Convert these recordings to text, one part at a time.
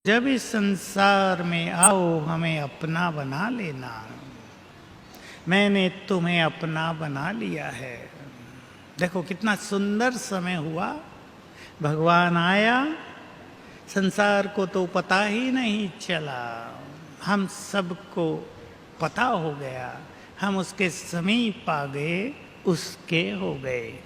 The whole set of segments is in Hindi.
जब इस संसार में आओ हमें अपना बना लेना। मैंने तुम्हें अपना बना लिया है। देखो कितना सुंदर समय हुआ। भगवान आया, संसार को तो पता ही नहीं चला, हम सबको पता हो गया। हम उसके समीप आ गए, उसके हो गए।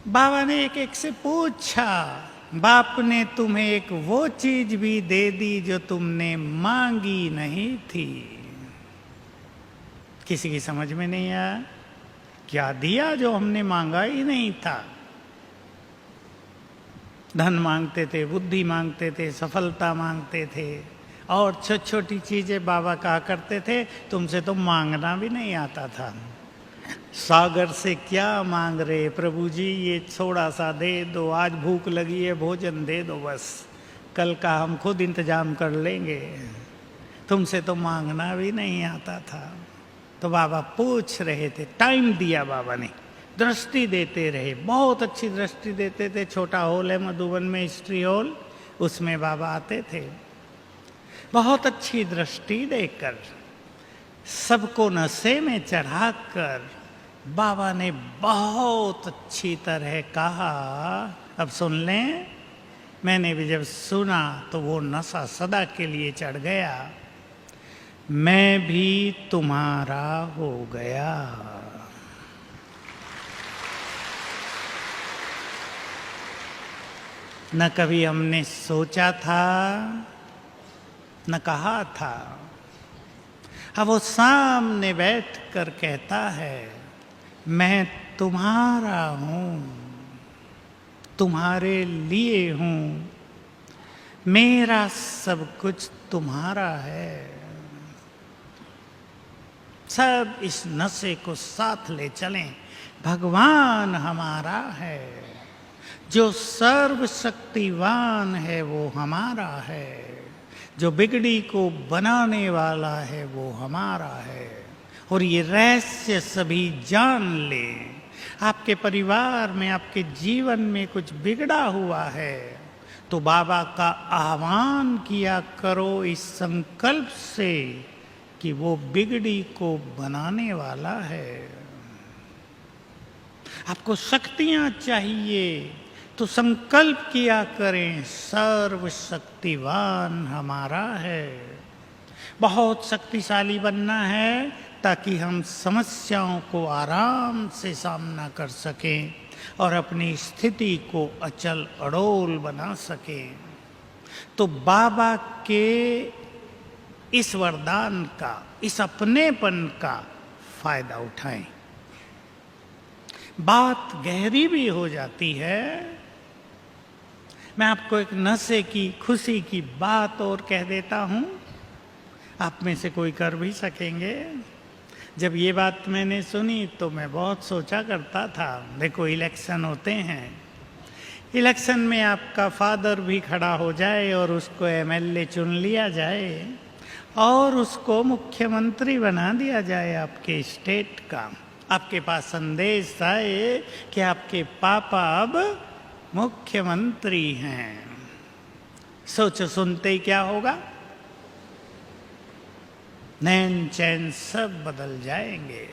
बाबा ने एक एक से पूछा, बाप ने तुम्हें एक वो चीज भी दे दी जो तुमने मांगी नहीं थी। किसी की समझ में नहीं आया क्या दिया जो हमने मांगा ही नहीं था। धन मांगते थे, बुद्धि मांगते थे, सफलता मांगते थे और छोटी छोटी चीजें बाबा कहा करते थे तुमसे तो मांगना भी नहीं आता था। सागर से क्या मांग रहे प्रभु जी, ये थोड़ा सा दे दो, आज भूख लगी है भोजन दे दो, बस कल का हम खुद इंतजाम कर लेंगे, तुमसे तो मांगना भी नहीं आता था। तो बाबा पूछ रहे थे, टाइम दिया बाबा ने, दृष्टि देते रहे, बहुत अच्छी दृष्टि देते थे। छोटा हॉल है मधुबन में, हिस्ट्री हॉल, उसमें बाबा आते थे। बहुत अच्छी दृष्टि देकर, सबको नशे में चढ़ाकर बाबा ने बहुत अच्छी तरह कहा। अब सुन लें, मैंने भी जब सुना तो वो नशा सदा के लिए चढ़ गया। मैं भी तुम्हारा हो गया। न कभी हमने सोचा था, न कहा था। अब वो सामने बैठ कर कहता है, मैं तुम्हारा हूं, तुम्हारे लिए हूं, मेरा सब कुछ तुम्हारा है। सब इस नशे को साथ ले चलें। भगवान हमारा है, जो सर्वशक्तिवान है वो हमारा है, जो बिगड़ी को बनाने वाला है वो हमारा है। और ये रहस्य सभी जान ले। आपके परिवार में, आपके जीवन में कुछ बिगड़ा हुआ है तो बाबा का आह्वान किया करो इस संकल्प से कि वो बिगड़ी को बनाने वाला है। आपको शक्तियां चाहिए तो संकल्प किया करें, सर्वशक्तिवान हमारा है। बहुत शक्तिशाली बनना है ताकि हम समस्याओं को आराम से सामना कर सकें और अपनी स्थिति को अचल अड़ोल बना सकें। तो बाबा के इस वरदान का, इस अपनेपन का फायदा उठाएं। बात गहरी भी हो जाती है। मैं आपको एक नशे की, खुशी की बात और कह देता हूं, आप में से कोई कर भी सकेंगे। जब ये बात मैंने सुनी तो मैं बहुत सोचा करता था। देखो इलेक्शन होते हैं, इलेक्शन में आपका फादर भी खड़ा हो जाए और उसको एमएलए चुन लिया जाए और उसको मुख्यमंत्री बना दिया जाए आपके स्टेट का। आपके पास संदेश आए कि आपके पापा अब मुख्यमंत्री हैं। सोचो सुनते ही क्या होगा। नैन चैन सब बदल जाएंगे।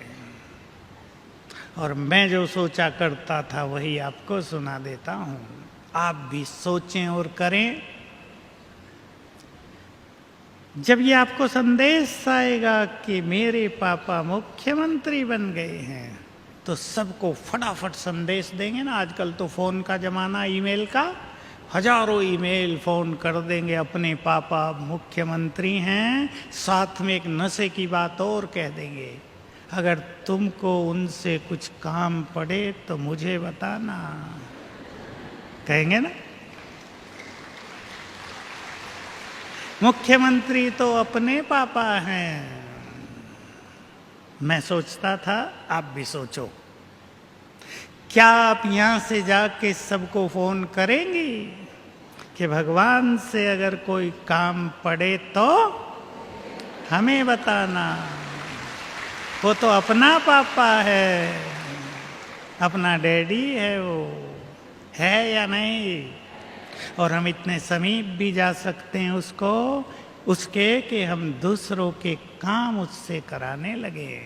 और मैं जो सोचा करता था वही आपको सुना देता हूं। आप भी सोचें और करें। जब ये आपको संदेश आएगा कि मेरे पापा मुख्यमंत्री बन गए हैं तो सबको फटाफट संदेश देंगे ना। आजकल तो फोन का जमाना, ईमेल का, हजारों ईमेल फोन कर देंगे, अपने पापा मुख्यमंत्री हैं। साथ में एक नशे की बात और कह देंगे, अगर तुमको उनसे कुछ काम पड़े तो मुझे बताना। कहेंगे ना। मुख्यमंत्री तो अपने पापा हैं। मैं सोचता था आप भी सोचो, क्या आप यहां से जाके सबको फोन करेंगी कि भगवान से अगर कोई काम पड़े तो हमें बताना। वो तो अपना पापा है, अपना डैडी है, वो है या नहीं। और हम इतने समीप भी जा सकते हैं उसके कि हम दूसरों के काम उससे कराने लगे।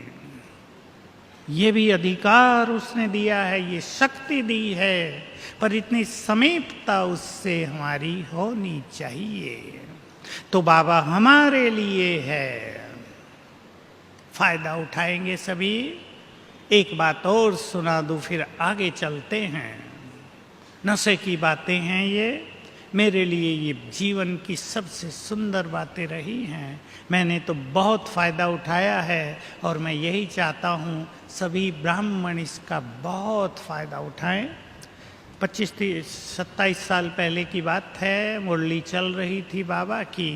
ये भी अधिकार उसने दिया है, ये शक्ति दी है, पर इतनी समीपता उससे हमारी होनी चाहिए। तो बाबा हमारे लिए है, फायदा उठाएंगे सभी। एक बात और सुना दूं, फिर आगे चलते हैं। नशे की बातें हैं ये, मेरे लिए ये जीवन की सबसे सुंदर बातें रही हैं। मैंने तो बहुत फ़ायदा उठाया है और मैं यही चाहता हूँ सभी ब्राह्मण इसका बहुत फ़ायदा उठाएं। 25-27 साल पहले की बात है, मुरली चल रही थी बाबा की,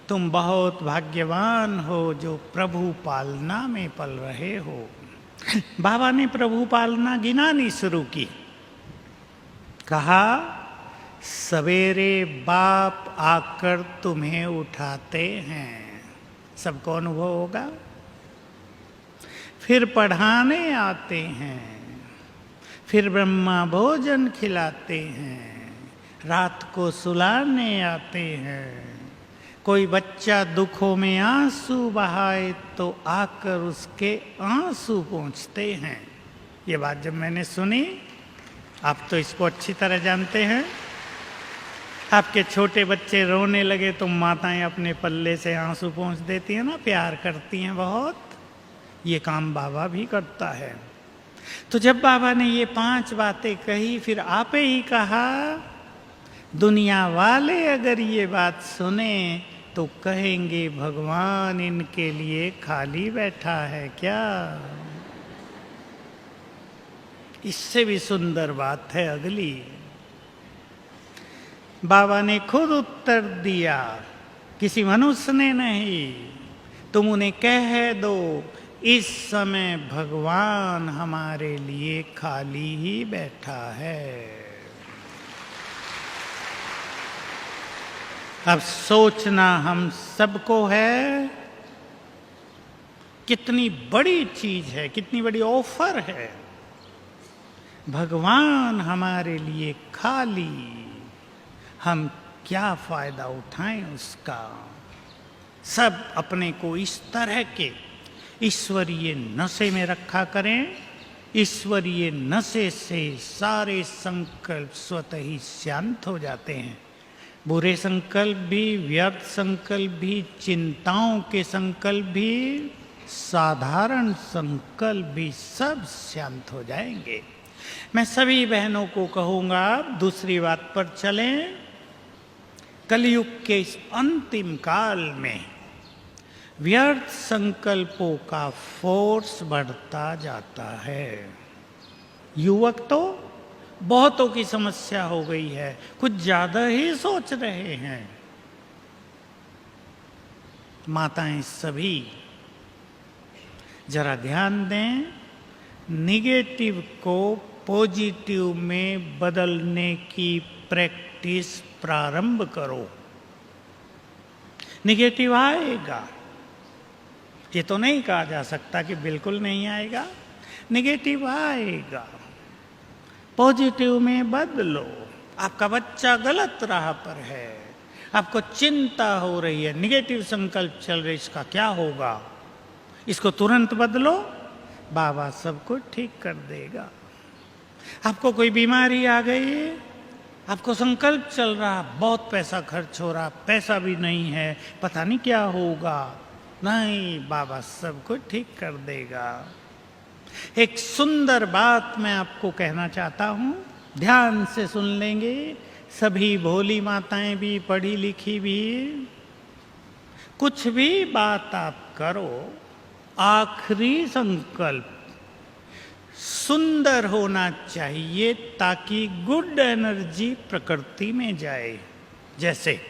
तुम बहुत भाग्यवान हो जो प्रभु पालना में पल रहे हो। बाबा ने प्रभु पालना गिनानी शुरू की। कहा, सवेरे बाप आकर तुम्हें उठाते हैं, सबको अनुभव होगा। फिर पढ़ाने आते हैं, फिर ब्रह्मा भोजन खिलाते हैं, रात को सुलाने आते हैं। कोई बच्चा दुखों में आंसू बहाए तो आकर उसके आंसू पोंछते हैं। ये बात जब मैंने सुनी, आप तो इसको अच्छी तरह जानते हैं, आपके छोटे बच्चे रोने लगे तो माताएं अपने पल्ले से आंसू पोंछ देती हैं ना, प्यार करती हैं बहुत। ये काम बाबा भी करता है। तो जब बाबा ने ये 5 बातें कही, फिर आपे ही कहा, दुनिया वाले अगर ये बात सुने तो कहेंगे भगवान इनके लिए खाली बैठा है क्या। इससे भी सुंदर बात है अगली। बाबा ने खुद उत्तर दिया, किसी मनुष्य ने नहीं। तुम उन्हें कह दो, इस समय भगवान हमारे लिए खाली ही बैठा है। अब सोचना हम सबको है, कितनी बड़ी चीज है, कितनी बड़ी ऑफर है। भगवान हमारे लिए खाली, हम क्या फायदा उठाएं उसका। सब अपने को इस तरह के ईश्वरीय नशे में रखा करें। ईश्वरीय नशे से सारे संकल्प स्वतः ही शांत हो जाते हैं। बुरे संकल्प भी, व्यर्थ संकल्प भी, चिंताओं के संकल्प भी, साधारण संकल्प भी, सब शांत हो जाएंगे। मैं सभी बहनों को कहूँगा, दूसरी बात पर चलें। कलयुग के इस अंतिम काल में व्यर्थ संकल्पों का फोर्स बढ़ता जाता है। युवक तो बहुतों की समस्या हो गई है, कुछ ज्यादा ही सोच रहे हैं। माताएं सभी जरा ध्यान दें, निगेटिव को पॉजिटिव में बदलने की प्रैक्टिस प्रारंभ करो। निगेटिव आएगा, ये तो नहीं कहा जा सकता कि बिल्कुल नहीं आएगा, निगेटिव आएगा। पॉजिटिव में बदलो। आपका बच्चा गलत राह पर है, आपको चिंता हो रही है, निगेटिव संकल्प चल रहे, इसका क्या होगा, इसको तुरंत बदलो, बाबा सब कुछ ठीक कर देगा। आपको कोई बीमारी आ गई है, आपको संकल्प चल रहा, बहुत पैसा खर्च हो रहा, पैसा भी नहीं है, पता नहीं क्या होगा, नहीं, बाबा सब कुछ ठीक कर देगा। एक सुंदर बात मैं आपको कहना चाहता हूं, ध्यान से सुन लेंगे सभी भोली माताएं भी, पढ़ी लिखी भी। कुछ भी बात आप करो, आखिरी संकल्प सुंदर होना चाहिए ताकि गुड एनर्जी प्रकृति में जाए। जैसे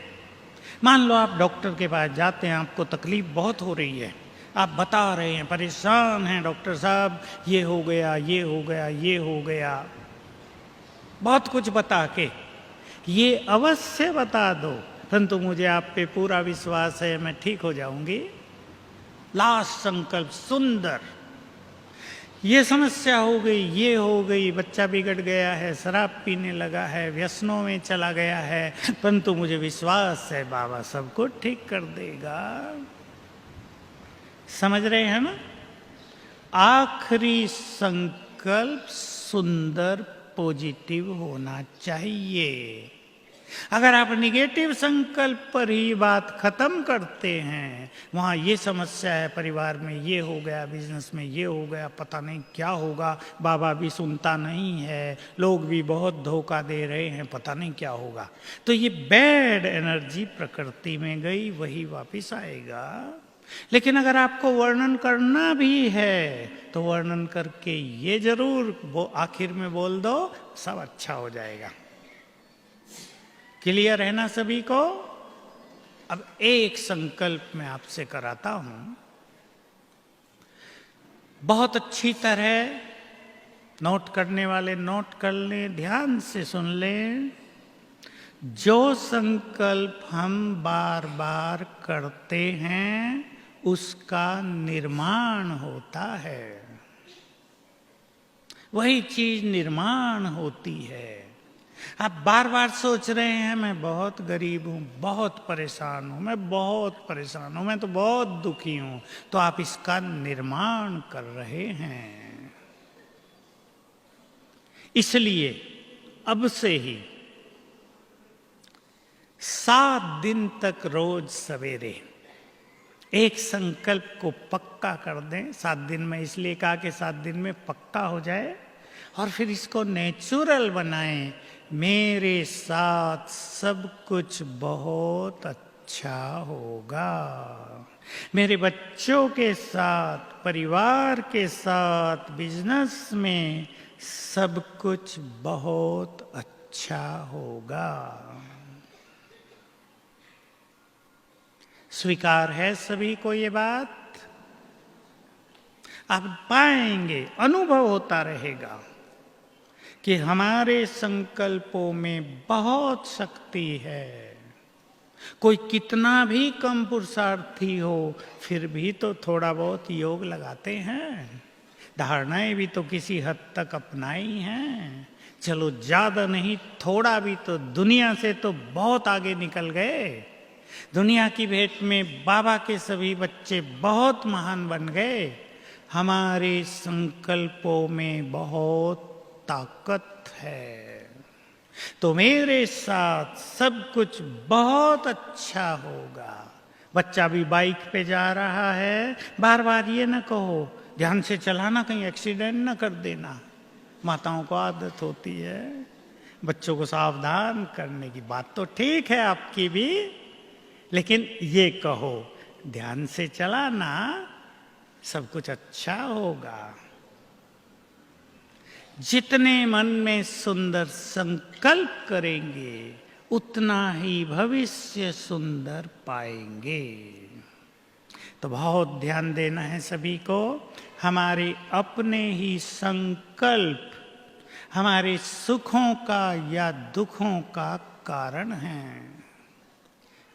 मान लो आप डॉक्टर के पास जाते हैं, आपको तकलीफ बहुत हो रही है, आप बता रहे हैं, परेशान हैं, डॉक्टर साहब ये हो गया, ये हो गया, ये हो गया, बहुत कुछ बता के ये अवश्य बता दो, परंतु मुझे आप पे पूरा विश्वास है, मैं ठीक हो जाऊंगी। लास्ट संकल्प सुंदर, ये समस्या हो गई, ये हो गई, बच्चा बिगड़ गया है, शराब पीने लगा है, व्यसनों में चला गया है, परंतु मुझे विश्वास है बाबा सबको ठीक कर देगा। समझ रहे हैं ना? आखिरी संकल्प सुंदर पॉजिटिव होना चाहिए। अगर आप निगेटिव संकल्प पर ही बात खत्म करते हैं, वहाँ ये समस्या है, परिवार में ये हो गया, बिजनेस में ये हो गया, पता नहीं क्या होगा, बाबा भी सुनता नहीं है, लोग भी बहुत धोखा दे रहे हैं, पता नहीं क्या होगा, तो ये बैड एनर्जी प्रकृति में गई, वही वापस आएगा। लेकिन अगर आपको वर्णन करना भी है तो वर्णन करके ये जरूर वो आखिर में बोल दो, सब अच्छा हो जाएगा। क्लियर है ना सभी को? अब एक संकल्प मैं आपसे कराता हूं, बहुत अच्छी तरह नोट करने वाले नोट कर लें, ध्यान से सुन लें। जो संकल्प हम बार बार करते हैं उसका निर्माण होता है, वही चीज निर्माण होती है। आप बार बार सोच रहे हैं मैं बहुत गरीब हूं, बहुत परेशान हूं, मैं बहुत परेशान हूं, मैं तो बहुत दुखी हूं, तो आप इसका निर्माण कर रहे हैं। इसलिए अब से ही 7 दिन तक रोज सवेरे एक संकल्प को पक्का कर दें। 7 दिन में इसलिए कहा कि 7 दिन में पक्का हो जाए, और फिर इसको नेचुरल बनाएं। मेरे साथ सब कुछ बहुत अच्छा होगा, मेरे बच्चों के साथ, परिवार के साथ, बिजनेस में सब कुछ बहुत अच्छा होगा। स्वीकार है सभी को ये बात? आप पाएंगे, अनुभव होता रहेगा कि हमारे संकल्पों में बहुत शक्ति है। कोई कितना भी कम पुरुषार्थी हो, फिर भी तो थोड़ा बहुत योग लगाते हैं, धारणाएं भी तो किसी हद तक अपनाई हैं। चलो ज्यादा नहीं, थोड़ा भी तो दुनिया से तो बहुत आगे निकल गए। दुनिया की भेंट में बाबा के सभी बच्चे बहुत महान बन गए। हमारे संकल्पों में बहुत ताकत है, तो मेरे साथ सब कुछ बहुत अच्छा होगा। बच्चा भी बाइक पे जा रहा है, बार बार ये ना कहो ध्यान से चलाना, कहीं एक्सीडेंट ना कर देना। माताओं को आदत होती है बच्चों को सावधान करने की। बात तो ठीक है आपकी भी, लेकिन ये कहो ध्यान से चलाना, सब कुछ अच्छा होगा। जितने मन में सुंदर संकल्प करेंगे उतना ही भविष्य सुंदर पाएंगे। तो बहुत ध्यान देना है सभी को। हमारे अपने ही संकल्प हमारे सुखों का या दुखों का कारण है।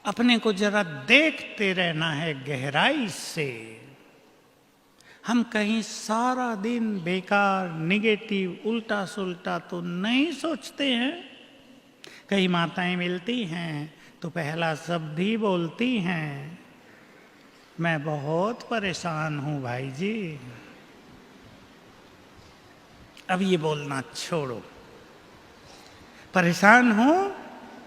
अपने को जरा देखते रहना है गहराई से। हम कहीं सारा दिन बेकार, निगेटिव, उल्टा सुल्टा तो नहीं सोचते हैं। कई माताएं मिलती हैं तो पहला शब्द ही बोलती हैं, मैं बहुत परेशान हूं भाई जी। अब ये बोलना छोड़ो। परेशान हूं,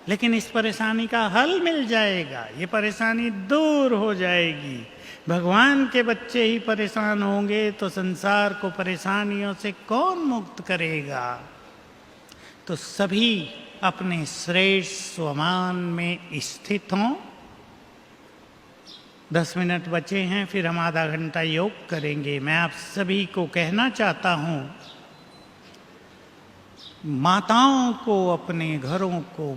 लेकिन इस परेशानी का हल मिल जाएगा, ये परेशानी दूर हो जाएगी। भगवान के बच्चे ही परेशान होंगे तो संसार को परेशानियों से कौन मुक्त करेगा? तो सभी अपने श्रेष्ठ स्वमान में स्थित हों। 10 मिनट बचे हैं, फिर हम आधा घंटा योग करेंगे। मैं आप सभी को कहना चाहता हूं, माताओं को अपने घरों को